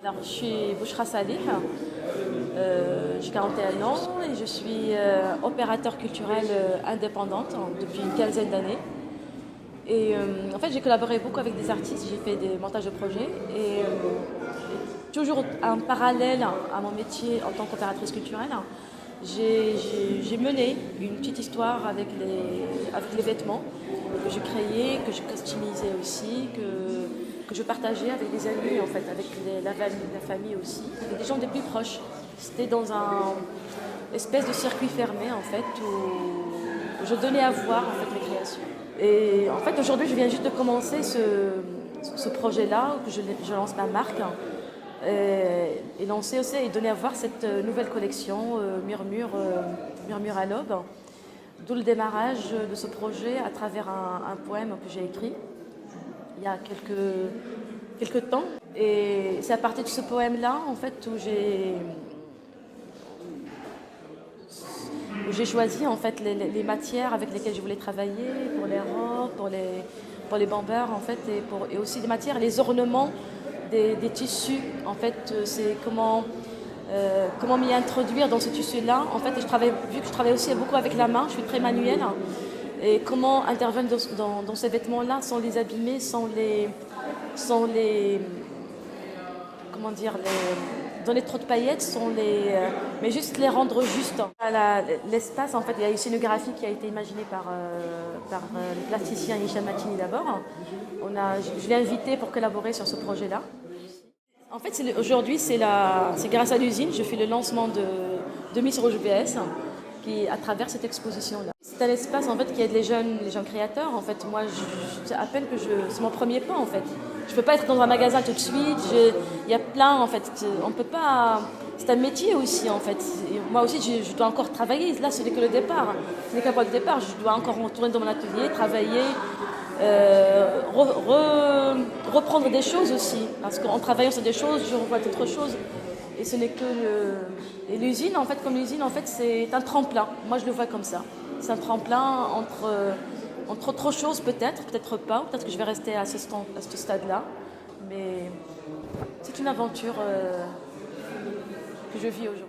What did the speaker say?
Alors, je suis Bouchra Salih, j'ai 41 ans et je suis opérateur culturel indépendante depuis une quinzaine d'années. Et en fait, j'ai collaboré beaucoup avec des artistes, j'ai fait des montages de projets et toujours en parallèle à mon métier en tant qu'opératrice culturelle, j'ai mené une petite histoire avec les vêtements que je créais, que je customisais aussi, que je partageais avec des amis, en fait, avec la famille aussi, avec des gens des plus proches. C'était dans un espèce de circuit fermé, en fait, où je donnais à voir en fait, mes créations. Et en fait, aujourd'hui, je viens juste de commencer ce projet-là, où je lance ma marque. Et lancer aussi et donner à voir cette nouvelle collection Murmure à l'aube, d'où le démarrage de ce projet à travers un poème que j'ai écrit il y a quelques temps. Et c'est à partir de ce poème-là en fait où j'ai choisi en fait les matières avec lesquelles je voulais travailler pour les robes, pour les bombers en fait et aussi des matières, les ornements des tissus. En fait, c'est comment m'y introduire dans ce tissu-là. En fait, vu que je travaille aussi beaucoup avec la main, je suis très manuelle. Et comment intervenir dans ces vêtements-là sans les abîmer, sans les comment dire, donner trop de paillettes, mais juste les rendre justes. L'espace, en fait, il y a une scénographie qui a été imaginée par le plasticien Hicham Matini d'abord. Je l'ai invité pour collaborer sur ce projet-là. En fait, aujourd'hui, c'est grâce à l'usine, je fais le lancement de Miss Rouge VS à travers cette exposition-là. C'est un espace en fait qui aide les jeunes créateurs. En fait, moi, à peine c'est mon premier pas en fait. Je peux pas être dans un magasin tout de suite. Il y a plein en fait. On peut pas. C'est un métier aussi en fait. Et moi aussi, je dois encore travailler. Là, ce n'est que le départ. Ce n'est qu'un point de départ. Je dois encore retourner dans mon atelier, travailler. Reprendre des choses aussi, parce qu'en travaillant sur des choses, je revois d'autres choses. Et ce n'est que l'usine, en fait, comme l'usine, en fait, c'est un tremplin. Moi, je le vois comme ça. C'est un tremplin entre autre chose, peut-être pas, peut-être que je vais rester à ce stade-là. Mais c'est une aventure que je vis aujourd'hui.